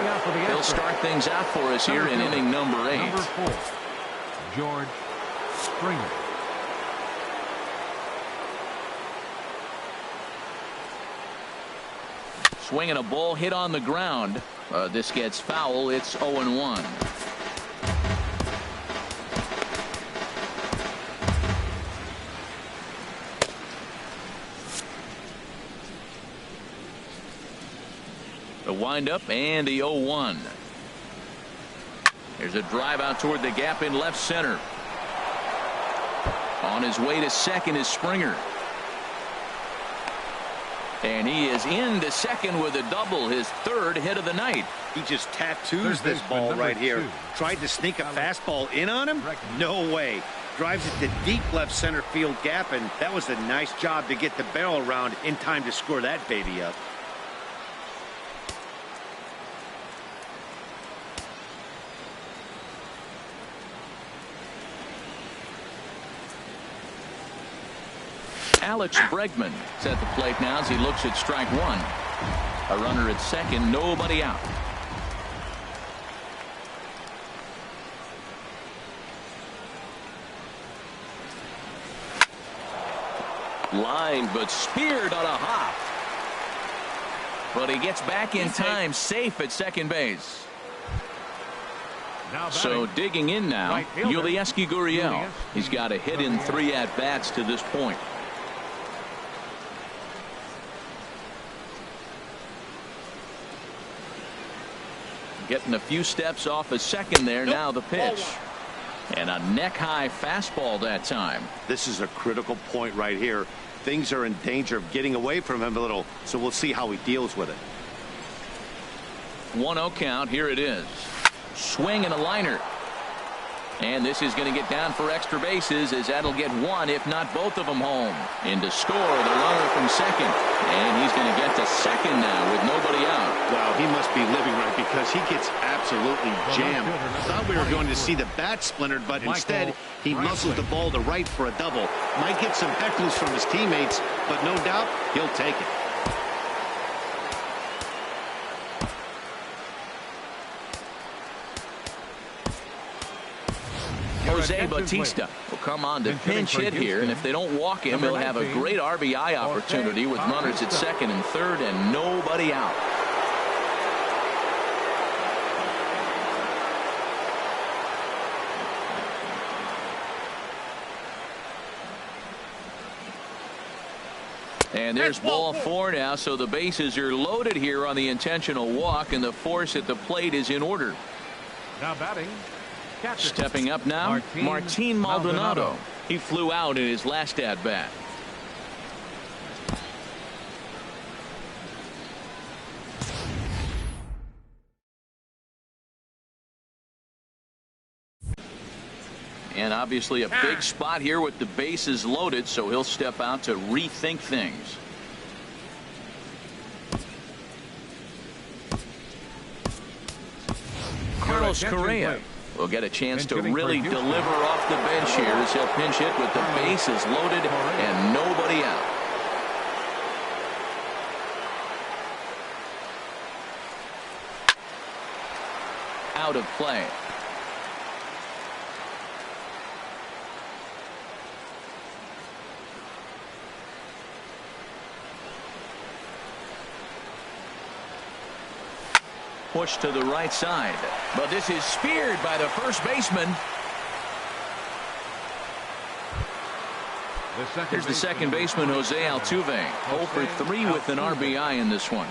He'll start things out for us here in inning number 8. Number 4, George Springer. Swinging a ball hit on the ground. This gets foul. It's 0-1. The windup and the 0-1. There's a drive out toward the gap in left center. On his way to second is Springer. And he is into second with a double, his 3rd hit of the night. He just tattoos this ball right here. Tried to sneak a fastball in on him? No way. Drives it to deep left center field gap, and that was a nice job to get the barrel around in time to score that baby up. Alex Bregman is at the plate now as he looks at strike 1. A runner at second, nobody out. Line, but speared on a hop. But he gets back in time, safe at second base. So digging in now, Yulieski Gurriel. He's got a hit in 3 at-bats to this point. Getting a few steps off a second there. Now the pitch. And a neck-high fastball that time. This is a critical point right here. Things are in danger of getting away from him a little, so we'll see how he deals with it. 1-0 count. Here it is. Swing and a liner. And this is going to get down for extra bases, as that'll get 1, if not both of them, home. In to score, the runner from second. And he's going to get to second now with nobody out. Wow, he must be living right, because he gets absolutely jammed. Thought we were going to see the bat splintered, but instead he muscles the ball to right for a double. Might get some heckles from his teammates, but no doubt he'll take it. Jose Bautista will come on to pinch hit here, and if they don't walk him, he'll have a great RBI opportunity with runners at second and third and nobody out. And there's ball 4 now, so the bases are loaded here on the intentional walk, and the force at the plate is in order. Now batting. Catcher. Stepping up now, Martin Maldonado. He flew out in his last at-bat. And obviously a big spot here with the bases loaded, so he'll step out to rethink things. Carlos Correa will get a chance to really deliver off the bench here as he'll pinch hit with the bases loaded and nobody out. Out of play. Push to the right side, but this is speared by the first baseman. Here's the second baseman, Jose Altuve. 0 for 3 with an RBI in this one.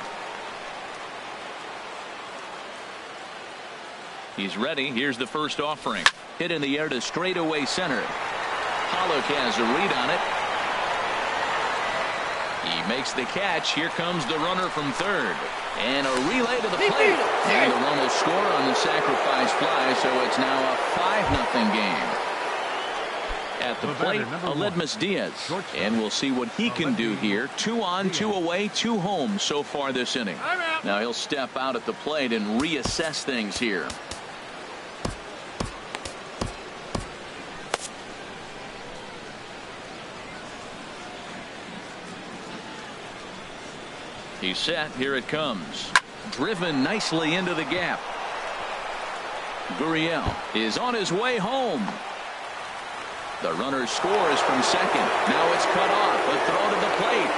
He's ready. Here's the first offering. Hit in the air to straightaway center. Pollock has a read on it. He makes the catch. Here comes the runner from third. And a relay to the plate. And the run will score on the sacrifice fly, so it's now a 5-0 game. At the plate, Aledmus Diaz. And we'll see what he can do here. 2 on, 2 away, 2 home so far this inning. Now he'll step out at the plate and reassess things here. He's set. Here it comes. Driven nicely into the gap. Gurriel is on his way home. The runner scores from second. Now it's cut off. A throw to the plate.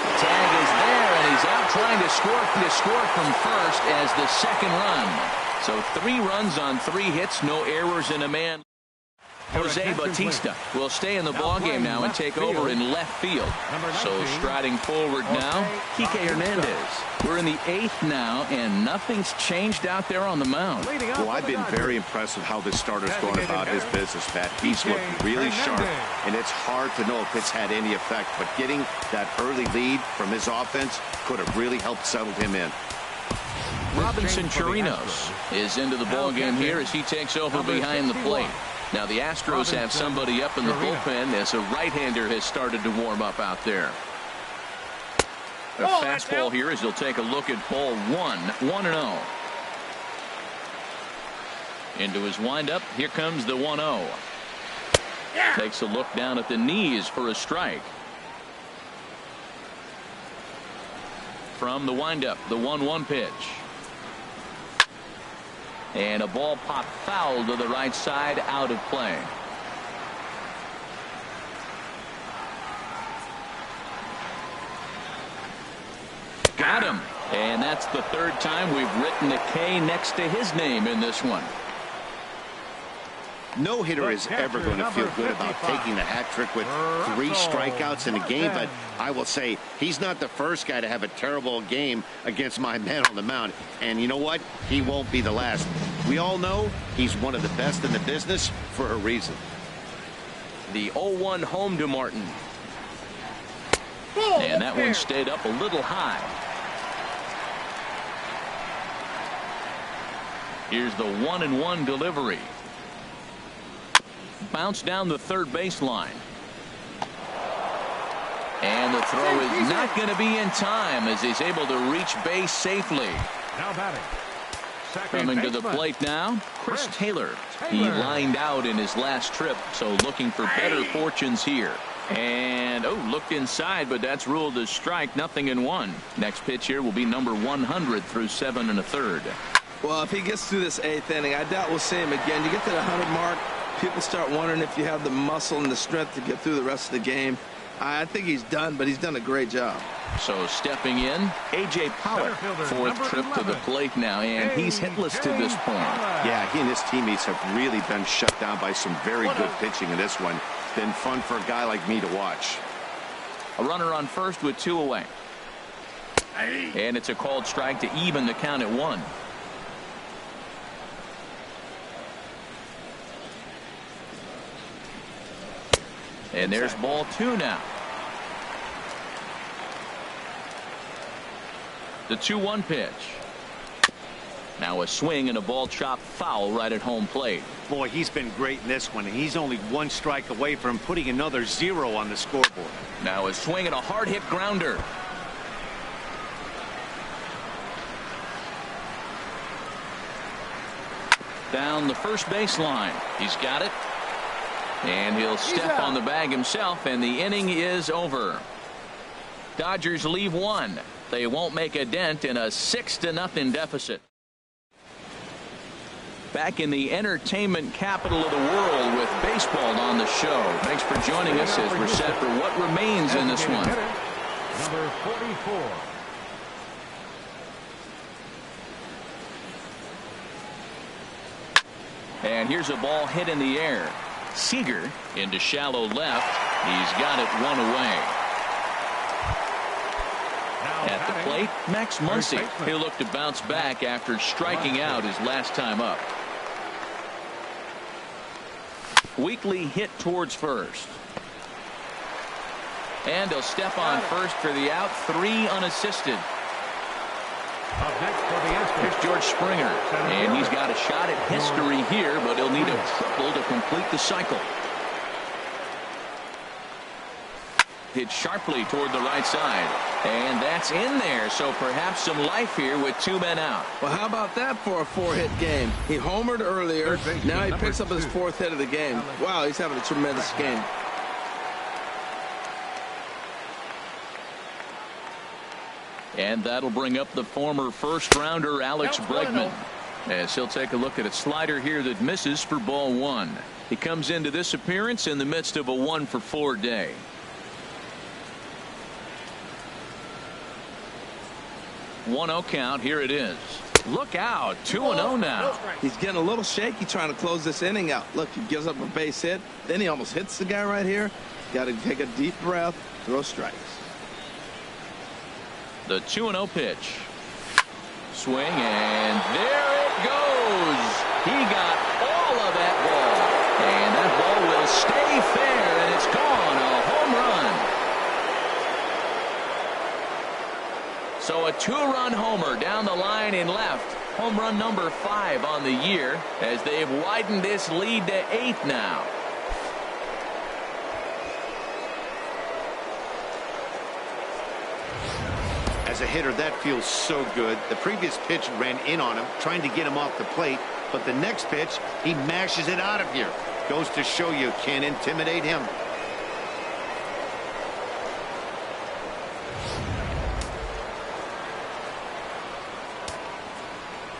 The tag is there, and he's out trying to score from first as the second run. So 3 runs on 3 hits, no errors in a man. Jose Bautista will stay in the ballgame now and take over in left field. So striding forward now, Kike Hernandez. We're in the 8th now, and nothing's changed out there on the mound. Well, I've been very impressed with how this starter's going about his business, Pat. He's looking really sharp, and it's hard to know if it's had any effect. But getting that early lead from his offense could have really helped settle him in. Robinson Chirinos is into the ballgame here as he takes over behind the plate. Now the Astros have somebody up in the bullpen as a right-hander has started to warm up out there. A fastball here as he'll take a look at ball 1, 1-0. Into his windup. Here comes the 1-0. Takes a look down at the knees for a strike. From the windup, the 1-1 pitch. And a ball popped foul to the right side, out of play. Got him. And that's the 3rd time we've written a K next to his name in this one. No hitter is ever going to feel good about taking the hat trick with 3 strikeouts in a game, but I will say he's not the first guy to have a terrible game against my man on the mound. And you know what? He won't be the last. We all know he's one of the best in the business for a reason. The 0-1 home to Martin. And that one stayed up a little high. Here's the 1-1 delivery. Bounce down the third baseline. And the throw is not going to be in time as he's able to reach base safely. Now batting. Coming to the plate now, Chris Taylor. He lined out in his last trip, so looking for better fortunes here. And, looked inside, but that's ruled as strike, 0-1. Next pitch here will be number 100 through 7 1/3. Well, if he gets through this 8th inning, I doubt we'll see him again. You get to the 100 mark, people start wondering if you have the muscle and the strength to get through the rest of the game. I think he's done, but he's done a great job. So stepping in, A.J. Pollock, 4th trip to the plate now, and he's hitless to this point. Yeah, he and his teammates have really been shut down by some very good pitching in this one. Been fun for a guy like me to watch. A runner on first with 2 away. And it's a called strike to even the count at 1. And there's ball 2 now. The 2-1 pitch. Now a swing and a ball chopped foul right at home plate. Boy, he's been great in this one, and he's only 1 strike away from putting another 0 on the scoreboard. Now a swing and a hard hit grounder. Down the first baseline. He's got it. And he'll step on the bag himself, and the inning is over. Dodgers leave 1. They won't make a dent in a 6-0 deficit. Back in the entertainment capital of the world with baseball on the show. Thanks for joining us as we're set for what remains in this one. Number 44. And here's a ball hit in the air. Seager into shallow left. He's got it 1 away. At the plate, Max Muncy. He'll look to bounce back after striking out his last time up. Weekly hit towards first. And he'll step on first for the out. 3 unassisted. Here's George Springer. And he's got a shot at history here, but he'll need a triple to complete the cycle. Hit sharply toward the right side. And that's in there, so perhaps some life here with 2 men out. Well, how about that for a 4-hit game? He homered earlier. Now he picks up his 4th hit of the game. Wow, he's having a tremendous game. And that'll bring up the former first-rounder Alex Bregman, as he'll take a look at a slider here that misses for ball 1. He comes into this appearance in the midst of a 1-for-4 day. One-0 count. Here it is. Look out. 2-0 now. He's getting a little shaky trying to close this inning out. Look, he gives up a base hit. Then he almost hits the guy right here. Got to take a deep breath. Throw strikes. The 2-0 pitch. Swing, and there it goes. He got all of that ball. And that ball will stay fair, and it's gone. A home run. So a 2-run homer down the line in left. Home run number 5 on the year, as they've widened this lead to 8 now. As a hitter, that feels so good. The previous pitch ran in on him, trying to get him off the plate. But the next pitch, he mashes it out of here. Goes to show you can't intimidate him.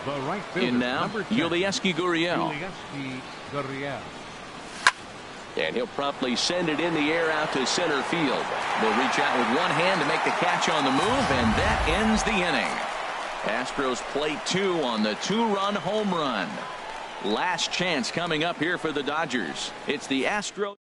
The right fielder, in now, Yulieski Gurriel. And he'll promptly send it in the air out to center field. They'll reach out with one hand to make the catch on the move, and that ends the inning. Astros play 2 on the 2-run home run. Last chance coming up here for the Dodgers. It's the Astros.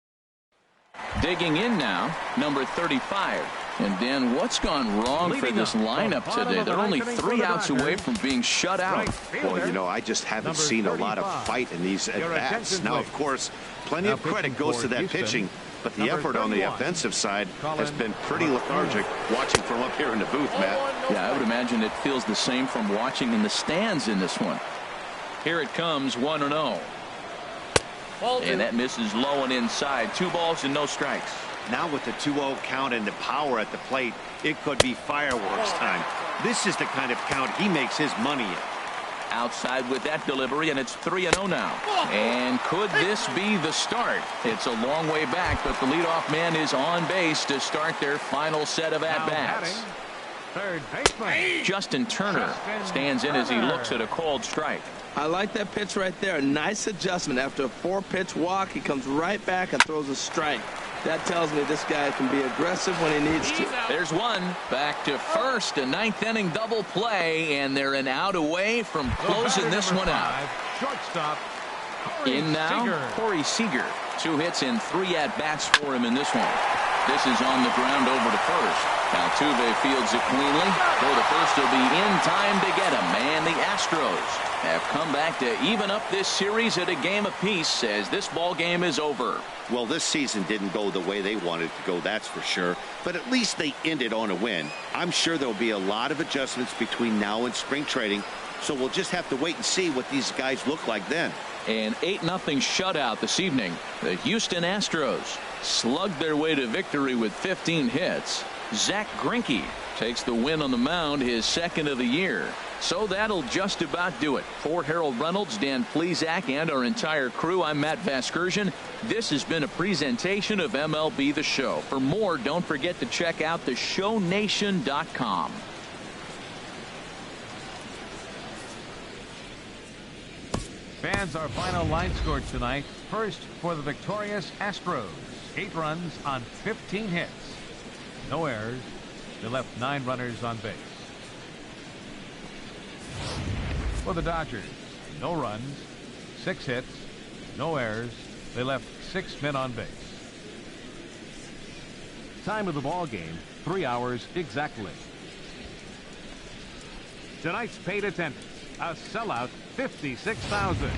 Digging in now, number 35. And Dan, what's gone wrong for this lineup today? They're only 3 outs away from being shut out. Well, you know, I just haven't seen a lot of fight in these at-bats. Now, of course, plenty of credit goes to that pitching, but the effort on the offensive side has been pretty lethargic. Watching from up here in the booth, Matt. Yeah, I would imagine it feels the same from watching in the stands in this one. Here it comes, 1-0. And that misses low and inside. 2 balls and no strikes. Now with the 2-0 count and the power at the plate, it could be fireworks time. This is the kind of count he makes his money in. Outside with that delivery, and it's 3-0 now. And could this be the start? It's a long way back, but the leadoff man is on base to start their final set of at-bats. Third baseman Justin Turner stands in as he looks at a called strike. I like that pitch right there. Nice adjustment. After a 4-pitch walk, he comes right back and throws a strike. That tells me this guy can be aggressive when he needs to. There's one. Back to first. A 9th inning double play, and they're an out away from closing this one out. Shortstop. In now, Corey Seager. 2 hits and 3 at-bats for him in this one. This is on the ground over to first. Altuve fields it cleanly. For the first will be in time to get him. And the Astros have come back to even up this series at a game apiece as this ball game is over. Well, this season didn't go the way they wanted it to go, that's for sure. But at least they ended on a win. I'm sure there'll be a lot of adjustments between now and spring training. So we'll just have to wait and see what these guys look like then. An 8-0 shutout this evening. The Houston Astros slugged their way to victory with 15 hits. Zach Greinke takes the win on the mound, his second of the year. So that'll just about do it. For Harold Reynolds, Dan Plesac, and our entire crew, I'm Matt Vasgersian. This has been a presentation of MLB The Show. For more, don't forget to check out theshownation.com. Fans, our final line score tonight. First for the victorious Astros. 8 runs on 15 hits. No errors. They left 9 runners on base. For the Dodgers, no runs, 6 hits, no errors. They left 6 men on base. Time of the ball game, 3 hours exactly. Tonight's paid attendance, a sellout 56,000.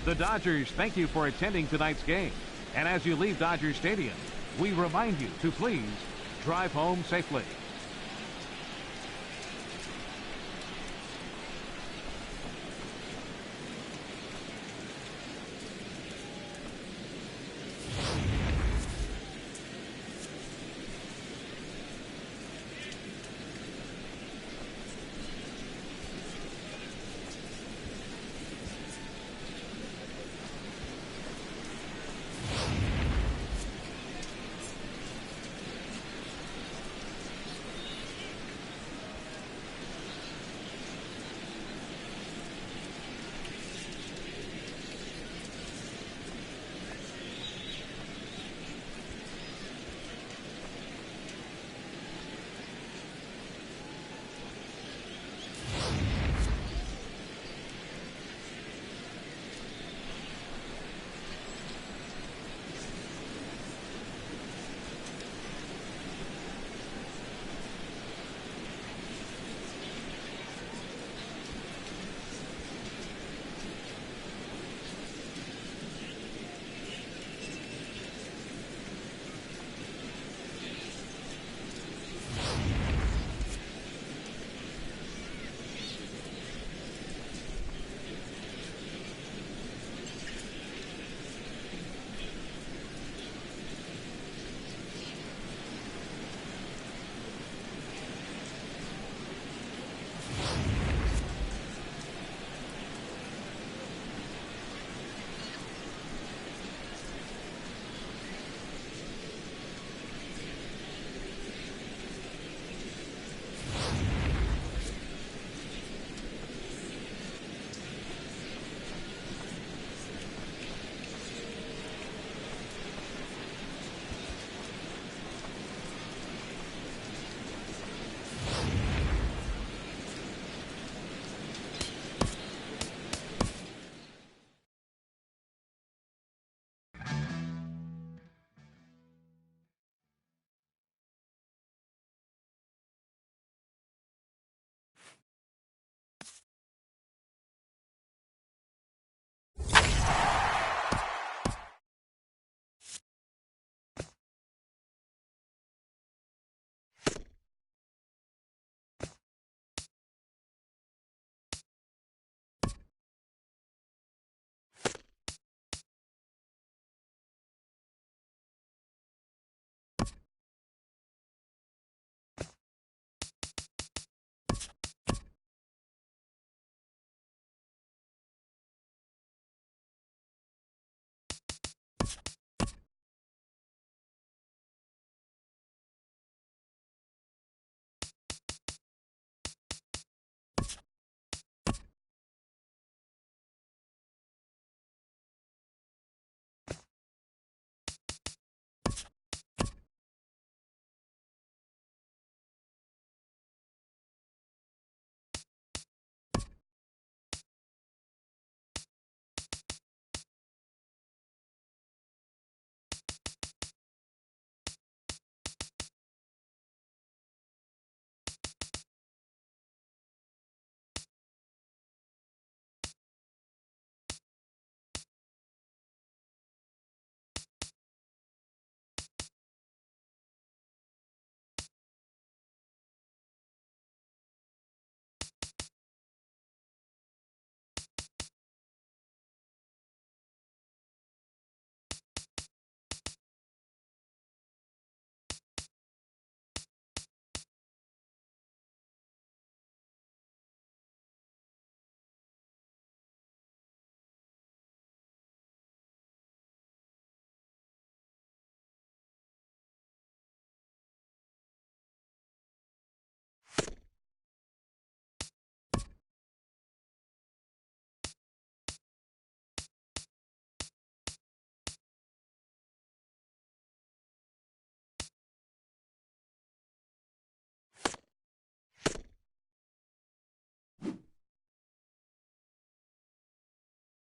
The Dodgers thank you for attending tonight's game. And as you leave Dodger Stadium, we remind you to please drive home safely.